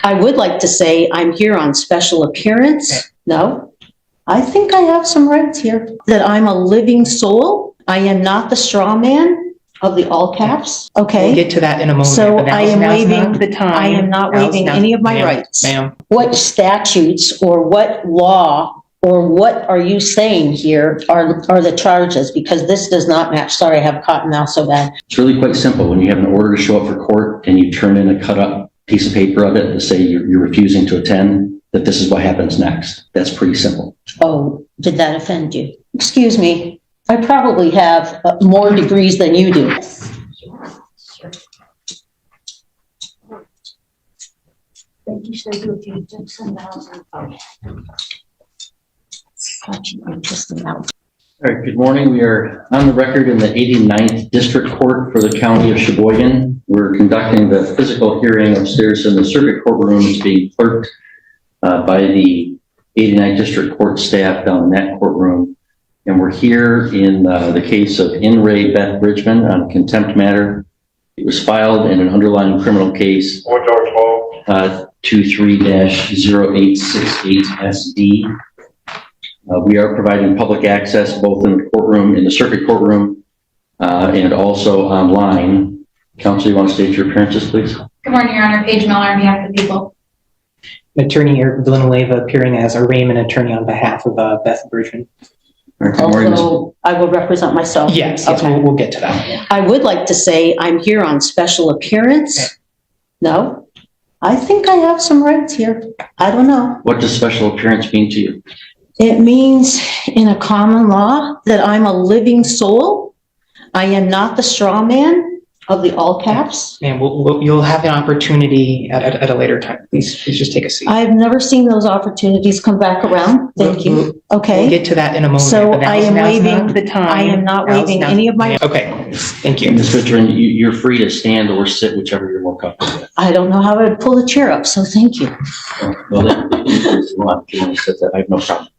I would like to say I'm here on special appearance. No, I think I have some rights here. That I'm a living soul. I am not the straw man of the all caps. Okay. We'll get to that in a moment. So but I am waiving the time. I am not waiving any of my rights. Ma'am. What statutes or what law or what are you saying here are the charges? Because this does not match. Sorry, I have cotton mouth so bad. It's really quite simple. When you have an order to show up for court and you turn in a cut up piece of paper of it to say you're refusing to attend, that this is what happens next. That's pretty simple. Oh, did that offend you? Excuse me. I probably have more degrees than you do. Thank you, sir. If you did send out. Such an interesting out. All right, good morning. We are on the record in the 89th District Court for the County of Sheboygan. We're conducting the physical hearing upstairs in the circuit courtroom. It's being clerked by the 89th District Court staff down in that courtroom. And we're here in the case of In re Beth Bridgman on a contempt matter. It was filed in an underlying criminal case 23-0868SD. We are providing public access both in the courtroom, in the circuit courtroom, and also online. Counsel, you want to state your appearances, please? Good morning, Your Honor. Paige Miller on behalf of the people. Attorney Eric Villanueva appearing as arraignment attorney on behalf of Beth Bridgman. Although I will represent myself. Yes, Okay. we'll get to that. I would like to say I'm here on special appearance. No, I think I have some rights here. I don't know. What does special appearance mean to you? It means in a common law that I'm a living soul. I am not the straw man of the all caps. And you'll have an opportunity at a later time. Please just take a seat. I've never seen those opportunities come back around. Thank you. Okay. We'll get to that in a moment. So but I am waiving the time. I am not waiving any of my. Okay, thank you. Ms. Bridgman, you're free to stand or sit, whichever you're more comfortable with. I don't know how I would pull the chair up, so thank you. Well, if you want to sit that, I have no problem.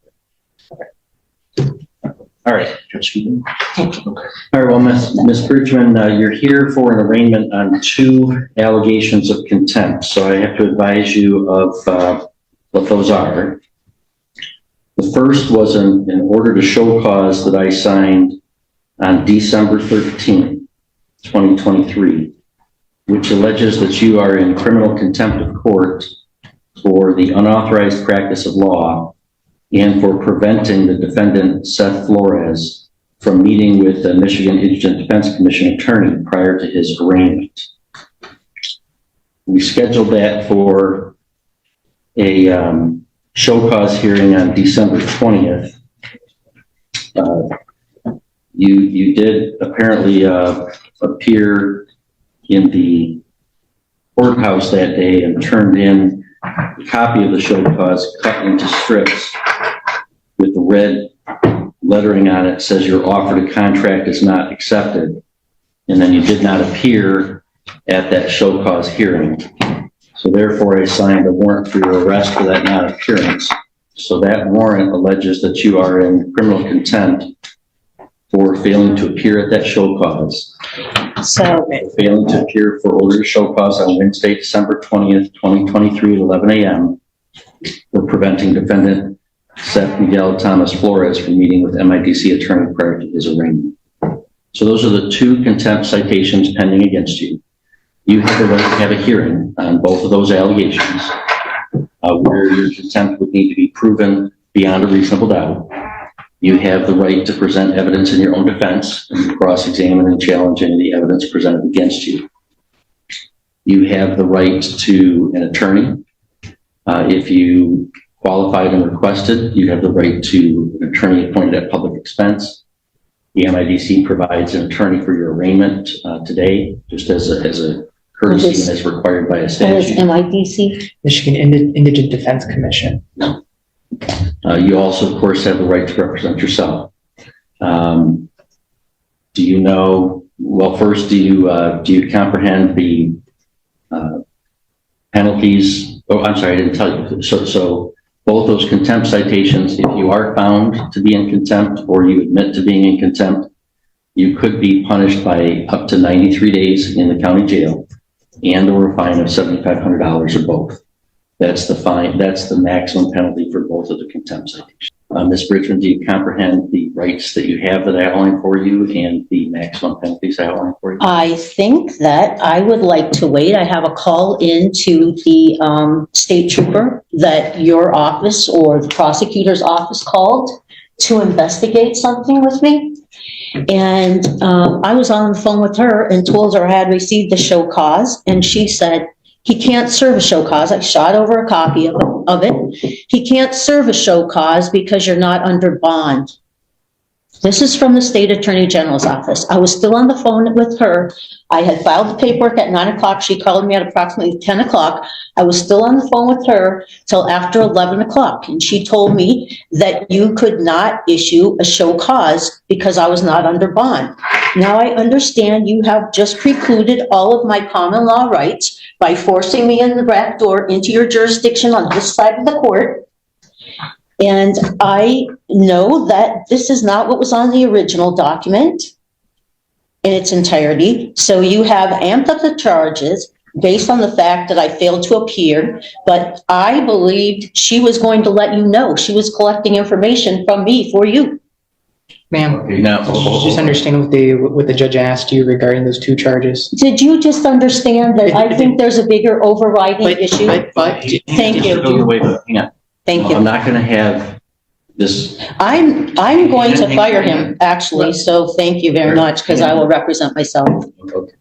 All right. Thank you. All right, well, Ms. Bridgman, you're here for an arraignment on 2 allegations of contempt. So I have to advise you of what those are. The first was an order to show cause that I signed on December 13th, 2023, which alleges that you are in criminal contempt of court for the unauthorized practice of law and for preventing the defendant, Seth Flores, from meeting with the Michigan Indigent Defense Commission attorney prior to his arraignment. We scheduled that for a show cause hearing on December 20th. You did apparently appear in the courthouse that day and turned in a copy of the show cause cut into strips with the red lettering on it. Says your offer to contract is not accepted, and then you did not appear at that show cause hearing. So therefore I signed a warrant for your arrest for that non-appearance. So that warrant alleges that you are in criminal contempt for failing to appear at that show cause. So Failing to appear for order to show cause on Wednesday, December 20th, 2023 at 11 a.m. for preventing defendant Seth Miguel Thomas Flores from meeting with MIDC attorney prior to his arraignment. So those are the 2 contempt citations pending against you. You have the right to have a hearing on both of those allegations where your contempt would need to be proven beyond a reasonable doubt. You have the right to present evidence in your own defense and cross-examine and challenge any of the evidence presented against you. You have the right to an attorney. If you qualified and requested, you have the right to an attorney appointed at public expense. The MIDC provides an attorney for your arraignment today, just as a courtesy and as required by a statute. MIDC? Michigan Indigent Defense Commission. You also, of course, have the right to represent yourself. Do you know? Well, first, do you comprehend the penalties? Oh, I'm sorry, I didn't tell you. So both those contempt citations, if you are found to be in contempt or you admit to being in contempt, you could be punished by up to 93 days in the county jail and or a fine of $7,500 or both. That's the fine, that's the maximum penalty for both of the contempt citations. Ms. Bridgman, do you comprehend the rights that you have that I outlined for you and the maximum penalties I outlined for you? I think that I would like to wait. I have a call into the state trooper that your office or the prosecutor's office called to investigate something with me. And I was on the phone with her and told her I had received the show cause, and she said, he can't serve a show cause. I shot over a copy of it. He can't serve a show cause because you're not under bond. This is from the state attorney general's office. I was still on the phone with her. I had filed the paperwork at 9 o'clock. She called me at approximately 10 o'clock. I was still on the phone with her till after 11 o'clock. And she told me that you could not issue a show cause because I was not under bond. Now I understand you have just precluded all of my common law rights by forcing me in the back door into your jurisdiction on this side of the court. And I know that this is not what was on the original document in its entirety. So you have amped up the charges based on the fact that I failed to appear, but I believed she was going to let you know. She was collecting information from me for you. Ma'am, Okay, now, did you just understand what the judge asked you regarding those two charges? Did you just understand that I think there's a bigger overriding issue? Thank you. Wait, hang on. Thank I'm you. not going to have this. I'm going to fire him, actually, so thank you very much, because I will represent myself. Okay.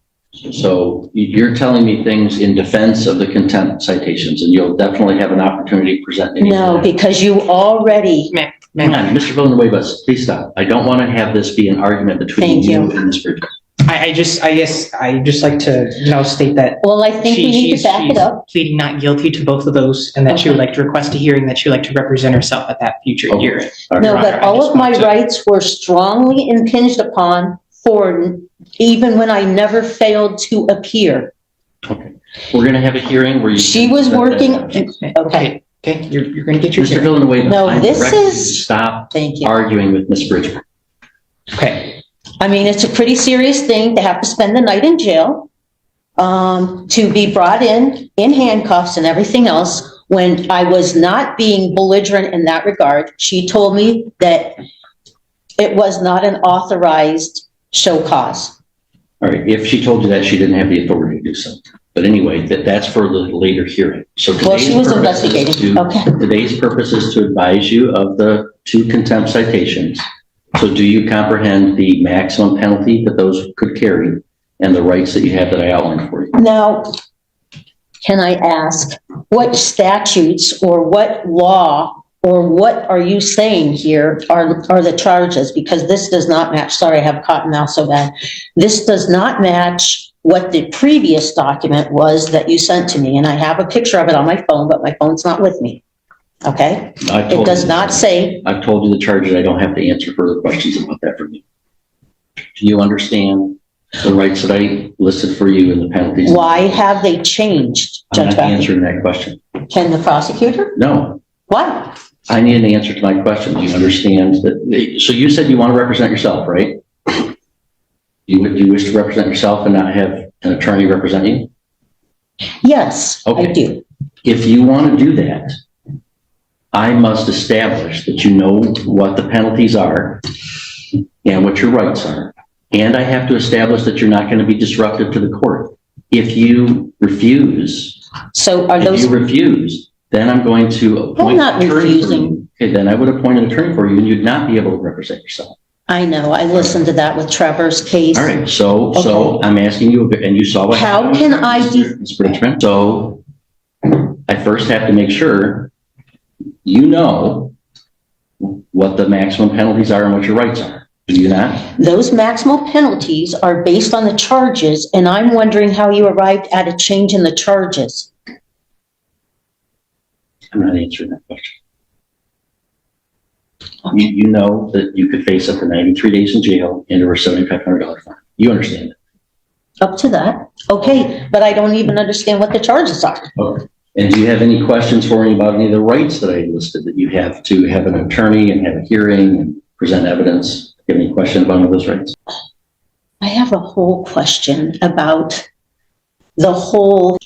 So you're telling me things in defense of the contempt citations, and you'll definitely have an opportunity to present any. No, because you already, Hang on, Mr. Villanueva, please stop. I don't want to have this be an argument between Thank you you. and Ms. Bridges. I guess I just like to state that well, I think we need to back it she's up. pleading not guilty to both of those, and that she would like to request a hearing, that she would like to represent herself at that future Okay. hearing. All right. No, Your Honor, but I all just of my want to- rights were strongly impinged upon for even when I never failed to appear. Okay. We're going to have a hearing where you. She was working, Okay, you're going to get your Mr. hearing. Villanueva, No, I'm this directing you to is- stop thank you. arguing with Ms. Bridges. Okay, I mean, it's a pretty serious thing to have to spend the night in jail, to be brought in handcuffs and everything else. When I was not being belligerent in that regard, she told me that it was not an authorized show cause. All right. If she told you that, she didn't have the authority to do so. But anyway, that's for the later hearing. So Well, she was purpose is investigating. Okay. Today's purpose is to advise you of the two contempt citations. So do you comprehend the maximum penalty that those could carry and the rights that you have that I outlined for you? Now, can I ask, what statutes or what law or what are you saying here are the charges? Because this does not match. Sorry, I have a cotton mouth so bad. This does not match what the previous document was that you sent to me. And I have a picture of it on my phone, but my phone's not with me. Okay? It does not say. I've told you the charges. I don't have to answer further questions about that from you. Do you understand the rights that I listed for you and the penalties? Why have they changed, I'm Judge not Becker? answering that question. Can the prosecutor? No. Why? I need an answer to my question. Do you understand that? So you said you want to represent yourself, right? You wish to represent yourself and not have an attorney represent you? Yes, I Okay. do. If you want to do that, I must establish that you know what the penalties are and what your rights are. And I have to establish that you're not going to be disruptive to the court. If you refuse, So are those, then I'm going to appoint not an attorney for refusing. you. Okay, then I would appoint an attorney for you and you'd not be able to represent yourself. I know, I listened to that with Trevor's case. All right, so I'm asking you, and you saw what How happened, can I Ms. Bridgman. So I first have to make sure you know what the maximum penalties are and what your rights are. Do you not? Those maximal penalties are based on the charges, and I'm wondering how you arrived at a change in the charges. I'm not answering that question. You know that you could face up to 93 days in jail and over a $7,500 fine. You understand it. Up to that. Okay, but I don't even understand what the charges are. Okay. And do you have any questions for me about any of the rights that I listed, that you have to have an attorney and have a hearing and present evidence? Do you have any question about any of those rights? I have a whole question about the whole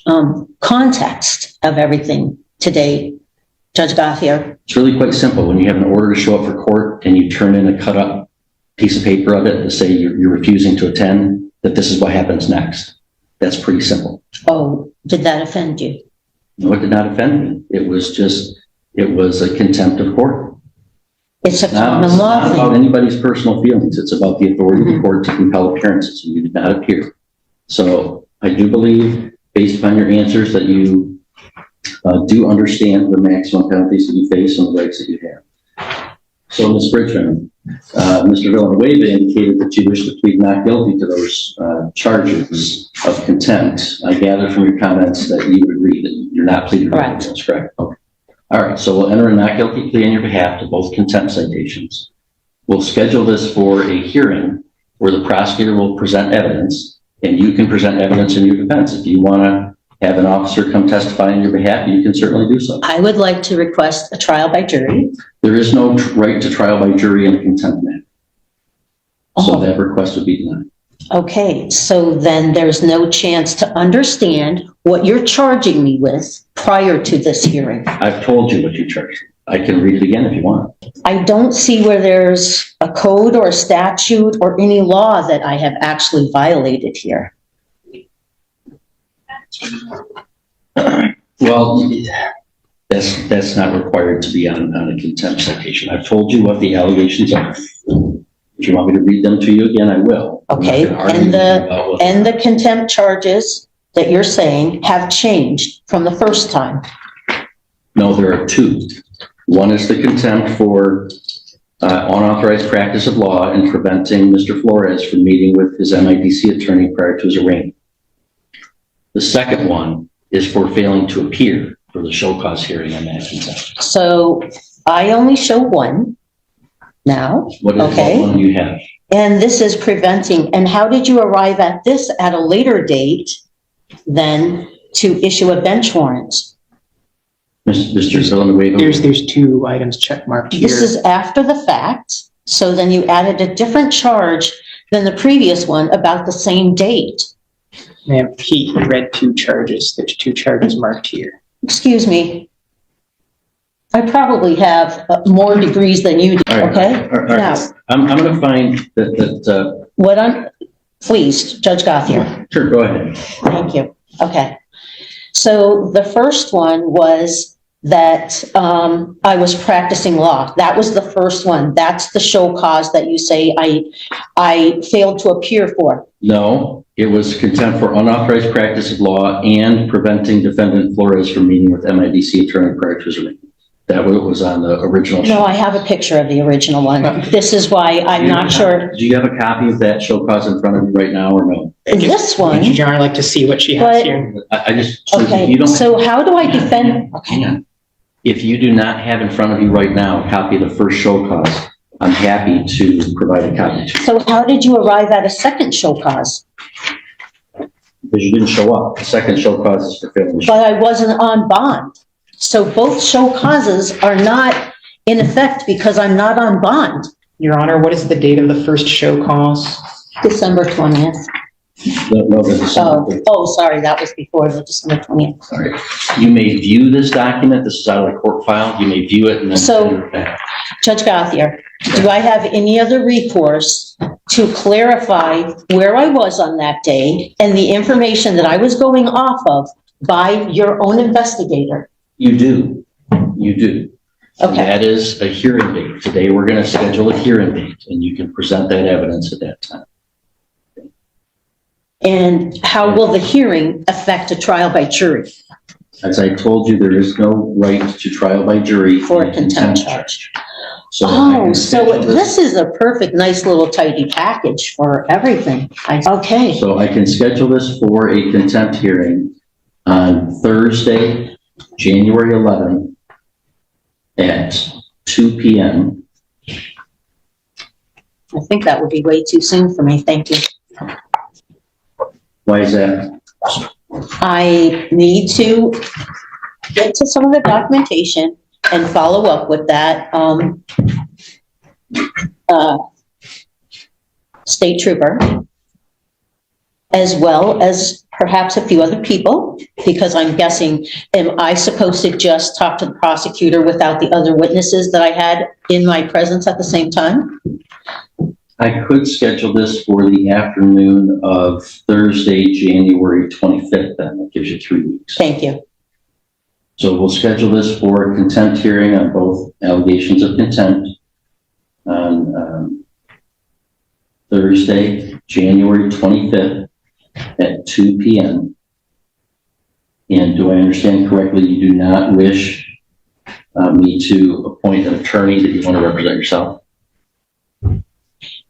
context of everything. today, Judge Gothier? It's really quite simple. When you have an order to show up for court and you turn in a cut up piece of paper of it to say you're refusing to attend, that this is what happens next. That's pretty simple. Oh, did that offend you? No, it did not offend me. It was a contempt of court. It's a It's not common law about thing. anybody's personal feelings. It's about the authority of the court to compel appearances, and you did not appear. So I do believe, based upon your answers, that you do understand the maximum penalties that you face and the rights that you have. So, Ms. Bridgman, Mr. Villanueva indicated that you wish to plead not guilty to those charges of contempt. I gather from your comments that you would agree that you're not pleading guilty. That's correct. Okay. All right. So we'll enter a not guilty plea on your behalf to both contempt citations. We'll schedule this for a hearing where the prosecutor will present evidence, and you can present evidence in your defense. If you want to have an officer come testify on your behalf, you can certainly do so. I would like to request a trial by jury. There is no right to trial by jury in a contempt matter. So Oh. that request would be denied. Okay, so then there's no chance to understand what you're charging me with prior to this hearing. I've told you what you charged. I can read it again if you want. I don't see where there's a code or a statute or any law that I have actually violated here. Well, that's not required to be on a contempt citation. I've told you what the allegations are. If you want me to read them to you again, I will. Okay, and the contempt charges that you're saying have changed from the first time. No, there are two. One is the contempt for unauthorized practice of law and preventing Mr. Flores from meeting with his MIDC attorney prior to his arraignment. The second one is for failing to appear for the show cause hearing on that contempt. So I only show one now. What one do you have? And this is preventing. And how did you arrive at this at a later date than to issue a bench warrant? Mr. Villanueva? There's two items check marked here. This is after the fact. So then you added a different charge than the previous one about the same date. Ma'am, he read two charges. There's two charges marked here. Excuse me. I probably have more degrees than you do, All right. okay? All right. Now, I'm going to find that, please, Judge Gothier. sure, go ahead. Thank you. Okay. So the first one was that I was practicing law. That was the first one. That's the show cause that you say I failed to appear for. No, it was contempt for unauthorized practice of law and preventing defendant Flores from meeting with MIDC attorney prior to his arraignment. That was on the original. No, I have a picture of the original one. This is why I'm not sure. Do you have a copy of that show cause in front of you right now or no? This one. Would you like to see what she has But- here? I just, so Okay, you don't. so how do I defend? Hang on. If you do not have in front of you right now a copy of the first show cause, I'm happy to provide a copy to you. So how did you arrive at a second show cause? Because you didn't show up. The second show cause is for failing to show up. But I wasn't on bond. So both show causes are not in effect because I'm not on bond. Your Honor, what is the date of the first show cause? December 20th. No, that's Sorry, that was before the December 20th. sorry. You may view this document. This is out of the court file. You may view it and then So- send it back. Judge Gothier, do I have any other recourse to clarify where I was on that day and the information that I was going off of by your own investigator? You do. You do. Okay. That is a hearing date. Today, we're going to schedule a hearing date, and you can present that evidence at that time. And how will the hearing affect a trial by jury As I told you, there is no right to trial by jury for in a contempt charge? So I Oh, can so schedule this is a perfect, nice little tidy package for everything. Okay. So I can schedule this for a contempt hearing on Thursday, January 11th at 2 p.m. I think that would be way too soon for me. Thank you. Why is that? I need to get to some of the documentation and follow up with that state trooper, as well as perhaps a few other people, because I'm guessing, am I supposed to just talk to the prosecutor without the other witnesses that I had in my presence at the same time? I could schedule this for the afternoon of Thursday, January 25th, then. That gives you 3 weeks. Thank you. So we'll schedule this for a contempt hearing on both allegations of contempt on Thursday, January 25th at 2 p.m. And do I understand correctly, you do not wish me to appoint an attorney that you want to represent yourself?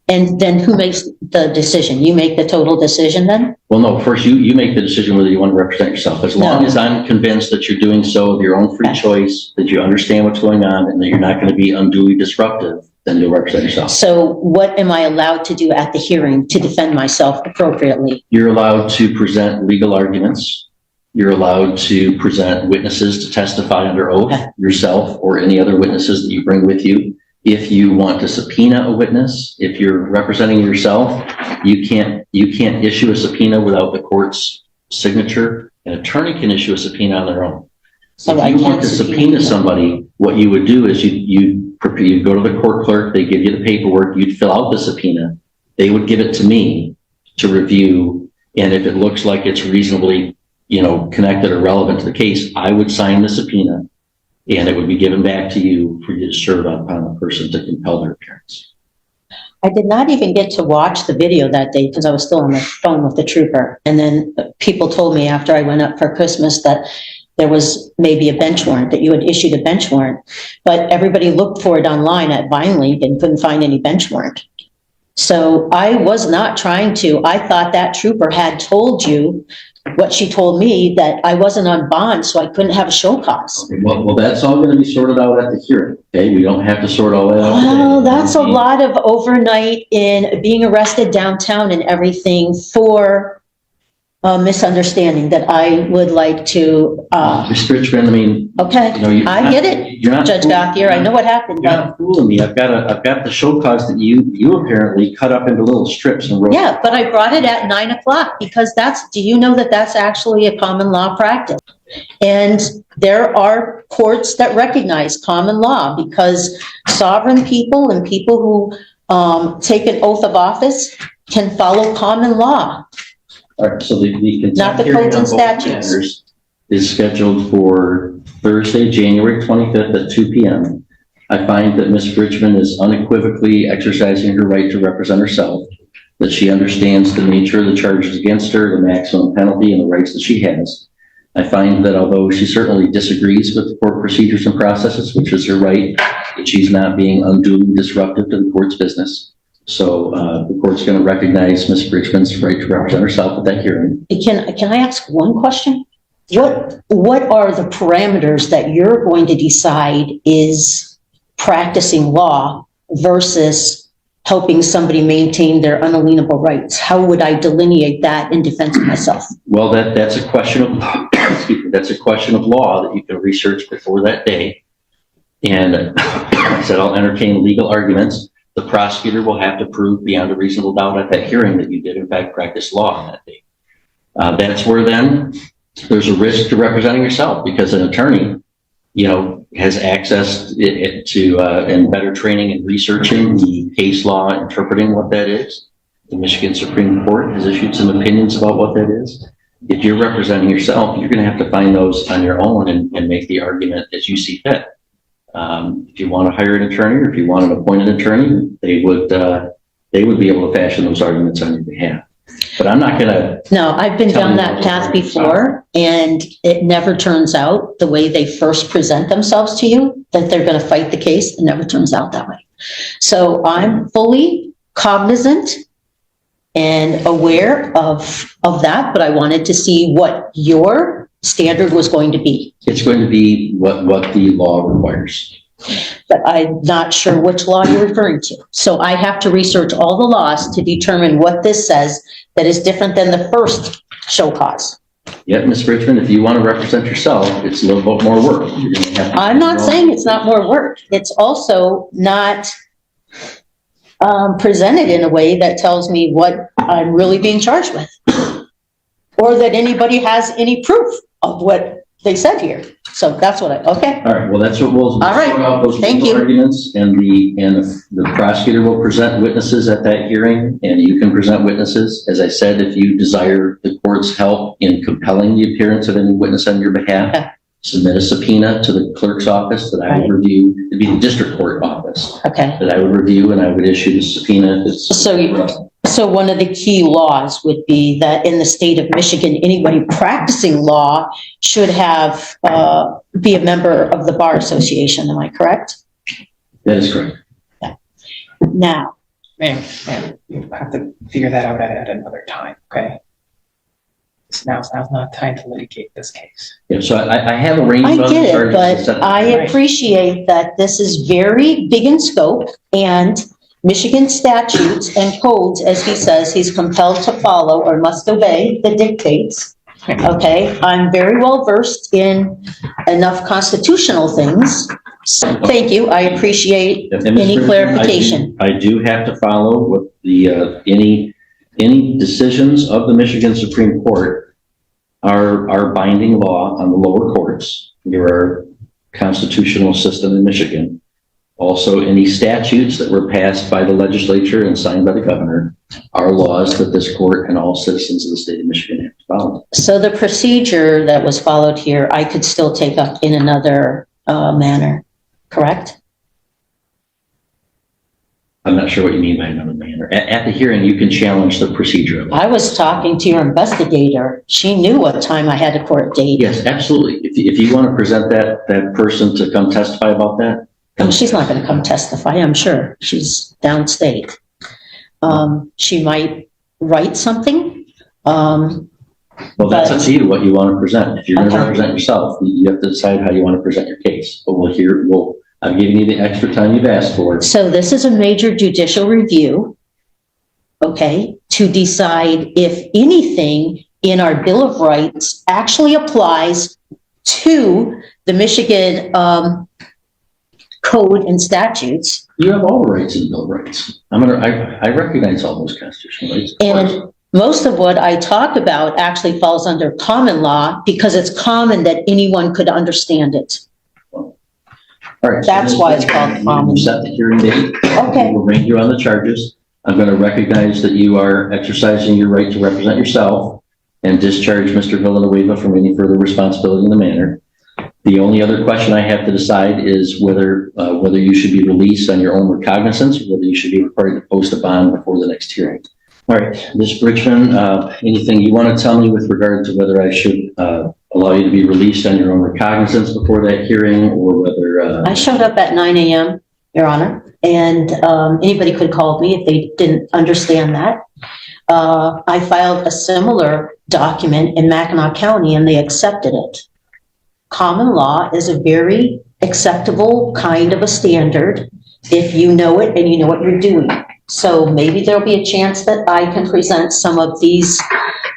And then who makes the decision? You make the total decision then? Well, no, first you make the decision whether you want to represent yourself. As long as I'm convinced that you're doing so of your own free choice, that you understand what's going on, and that you're not going to be unduly disruptive, then you'll represent yourself. So what am I allowed to do at the hearing to defend myself appropriately? You're allowed to present legal arguments. You're allowed to present witnesses to testify under oath, yourself or any other witnesses that you bring with you. If you want to subpoena a witness, if you're representing yourself, you can't issue a subpoena without the court's signature. An attorney can issue a subpoena on their own. So if you want to subpoena somebody, what you would do is you go to the court clerk, they give you the paperwork, you'd fill out the subpoena, they would give it to me to review, and if it looks like it's reasonably, connected or relevant to the case, I would sign the subpoena, and it would be given back to you for you to serve upon the person to compel their appearance. I did not even get to watch the video that day because I was still on the phone with the trooper. And then people told me after I went up for Christmas that there was maybe a bench warrant, that you had issued a bench warrant. But everybody looked for it online at VineLink and couldn't find any bench warrant. So I was not trying to. I thought that trooper had told you what she told me, that I wasn't on bond, so I couldn't have a show cause. Okay, well, that's all going to be sorted out at the hearing. Okay, we don't have to sort all that out. Well, that's a lot of overnight in being arrested downtown and everything for a misunderstanding that I would like to. Mr. Richmond, Okay, I get it, Judge Gothier. I know what happened. You're not fooling me. I've got the show cause that you apparently cut up into little strips and wrote. Yeah, but I brought it at 9 o'clock because do you know that that's actually a common law practice? And there are courts that recognize common law because sovereign people and people who take an oath of office can follow common law. All right, so the Not the codes and statutes. Is scheduled for Thursday, January 25th at 2 p.m. I find that Ms. Bridgman is unequivocally exercising her right to represent herself, that she understands the nature of the charges against her, the maximum penalty, and the rights that she has. I find that although she certainly disagrees with the court procedures and processes, which is her right, that she's not being unduly disruptive to the court's business. So the court's going to recognize Ms. Bridgman's right to represent herself at that hearing. Can I ask one question? What are the parameters that you're going to decide is practicing law versus helping somebody maintain their unalienable rights? How would I delineate that in defense of myself? Well, that's a question of that's a question of law that you can research before that day. And I said I'll entertain legal arguments. The prosecutor will have to prove beyond a reasonable doubt at that hearing that you did in fact practice law on that day. That's where then there's a risk to representing yourself, because an attorney, has access to and better training in researching the case law, interpreting what that is. The Michigan Supreme Court has issued some opinions about what that is. If you're representing yourself, you're going to have to find those on your own and make the argument as you see fit. If you want to hire an attorney, or if you want to appoint an attorney, they would be able to fashion those arguments on your behalf. But I'm not going to. No, I've been down that path before, and it never turns out the way they first present themselves to you, that they're going to fight the case. It never turns out that way. So I'm fully cognizant and aware of that, but I wanted to see what your standard was going to be. It's going to be what the law requires. But I'm not sure which law you're referring to. So I have to research all the laws to determine what this says that is different than the first show cause. Yeah, Ms. Bridgman, if you want to represent yourself, it's a little bit more work. I'm not saying it's not more work. It's also not presented in a way that tells me what I'm really being charged with. or that anybody has any proof of what they said here. So that's what okay. All right, well, that's what we'll. All right, sort out those thank legal you. Arguments, and the prosecutor will present witnesses at that hearing, and you can present witnesses. As I said, if you desire the court's help in compelling the appearance of any witness on your behalf, Okay. submit a subpoena to the clerk's office that I would review. It'd be the district court office Okay. that I would review, and I would issue the subpoena. So one of the key laws would be that in the state of Michigan, anybody practicing law should have, be a member of the Bar Association. Am I correct? That is correct. Now, Ma'am, you have to figure that out at another time, okay? Now's not time to litigate this case. Yeah, so I have arranged. I other get it, charges to set but the- I appreciate that this is very big in scope, and Michigan statutes and codes, as he says, he's compelled to follow or must obey the dictates. Okay, I'm very well versed in enough constitutional things. So thank you. I appreciate And any Mr. clarification. I do have to follow what the, any decisions of the Michigan Supreme Court are binding law on the lower courts. There are constitutional system in Michigan. Also, any statutes that were passed by the legislature and signed by the governor are laws that this court and all citizens of the state of Michigan have to follow. So the procedure that was followed here, I could still take up in another manner, correct? I'm not sure what you mean by another manner. At the hearing, you can challenge the procedure of it. I was talking to your investigator. She knew what time I had a court date. Yes, absolutely. If you want to present that person to come testify about that. Oh, she's not going to come testify, I'm sure. She's downstate. She might write something. Well, that's up to you, what you want to present. If you're going to Okay. represent yourself, you have to decide how you want to present your case. But I'm giving you the extra time you've asked for. So this is a major judicial review, okay, to decide if anything in our Bill of Rights actually applies to the Michigan code and statutes. You have all the rights in the Bill of Rights. I recognize all those constitutional rights. And most of what I talk about actually falls under common law because it's common that anyone could understand it. All right. That's why it's called common. Set the hearing date. Okay. We'll bring you on the charges. I'm going to recognize that you are exercising your right to represent yourself and discharge Mr. Villanueva from any further responsibility in the matter. The only other question I have to decide is whether you should be released on your own recognizance or whether you should be required to post a bond before the next hearing. All right, Ms. Bridgman, anything you want to tell me with regard to whether I should allow you to be released on your own recognizance before that hearing, or whether... I showed up at 9 a.m., Your Honor, and anybody could have called me if they didn't understand that. I filed a similar document in Mackinac County and they accepted it. Common law is a very acceptable kind of a standard if you know it and you know what you're doing. So maybe there'll be a chance that I can present some of these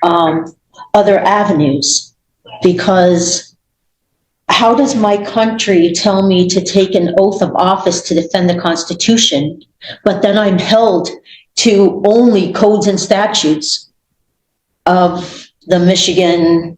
other avenues, because how does my country tell me to take an oath of office to defend the Constitution, but then I'm held to only codes and statutes of the Michigan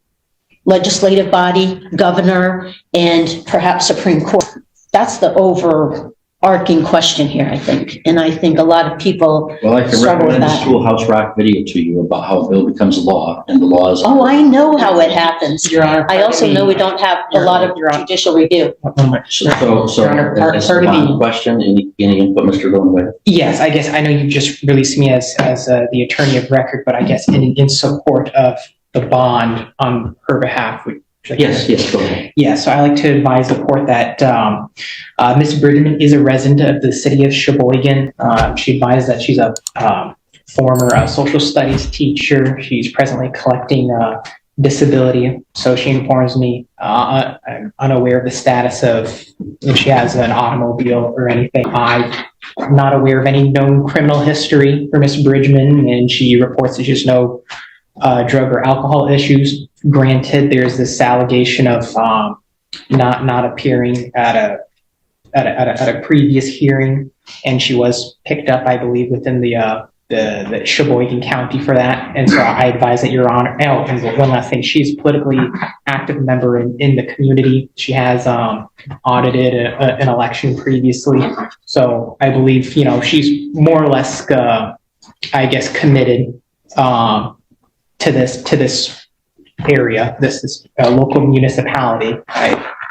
legislative body, governor, and perhaps Supreme Court? That's the overarching question here, I think. And I think a lot of people Well, I can struggle with recommend a that. Schoolhouse Rock video to you about how a bill becomes law, and the laws. Oh, I know how it happens. Your Honor, I also know we don't have a lot of judicial review. So, Your Honor, as part of a the- question, any input, Mr. Villanueva? Yes, I guess I know you just released me as the attorney of record, but I guess in support of the bond on her behalf. Yes, go ahead. Yeah, so I like to advise the court that Ms. Bridgman is a resident of the city of Sheboygan. She advised that she's a former social studies teacher. She's presently collecting disability. So she informs me I'm unaware of the status of if she has an automobile or anything. I'm not aware of any known criminal history for Ms. Bridgman, and she reports that she has no drug or alcohol issues. Granted, there's this allegation of not appearing at a previous hearing, and she was picked up, I believe, within the the Sheboygan County for that. And so I advise that Your Honor, oh, and one last thing, she's a politically active member in the community. She has audited an election previously. So I believe, she's more or less, I guess, committed to this area, this local municipality.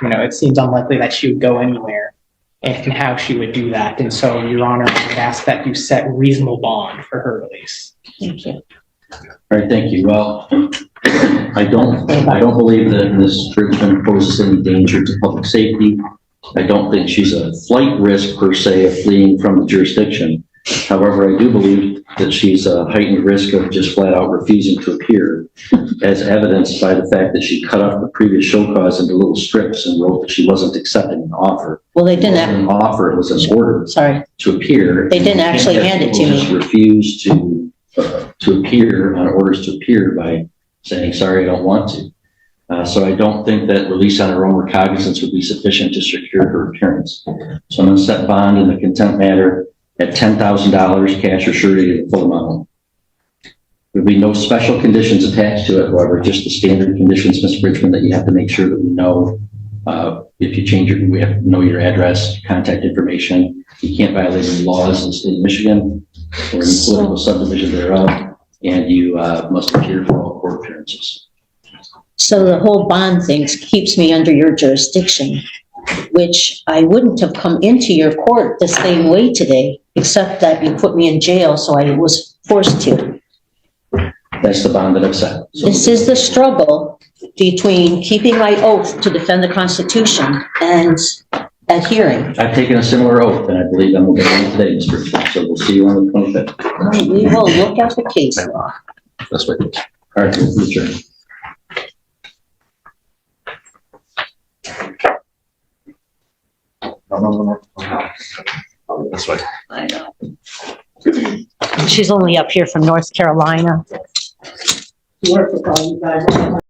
It seems unlikely that she would go anywhere. And how she would do that. And so, Your Honor, I would ask that you set reasonable bond for her release. Thank you. All right, thank you. Well, I don't believe that Ms. Bridgman poses any danger to public safety. I don't think she's a flight risk per se of fleeing from the jurisdiction. However, I do believe that she's a heightened risk of just flat out refusing to appear, as evidenced by the fact that she cut off the previous show cause into little strips and wrote that she wasn't accepting an offer. Well, they It wasn't didn't, an offer, it was an order sorry, to appear. they didn't actually hand it to People me. just refuse to appear on orders to appear by saying, sorry, I don't want to. So I don't think that release on her own recognizance would be sufficient to secure her appearance. So I'm going to set bond in the contempt matter at $10,000 cash or surety to the full amount. There'll be no special conditions attached to it, however, just the standard conditions, Ms. Bridgman, that you have to make sure that we know if you change we have to know your address, contact information. You can't violate any laws in the state of Michigan or any political subdivision thereof, and you must appear for all court appearances. So the whole bond thing keeps me under your jurisdiction, which I wouldn't have come into your court the same way today, except that you put me in jail, so I was forced to. That's the bond that I've set. So This is the struggle between keeping my oath to defend the Constitution and adhering. I've taken a similar oath, and I believe I'm going to get one today, Mr. Richmond. So we'll see you on the 25th. We will look at the case law. That's what it is. All right, we'll adjourn. This way. I know. She's only up here from North Carolina. Work with all you guys.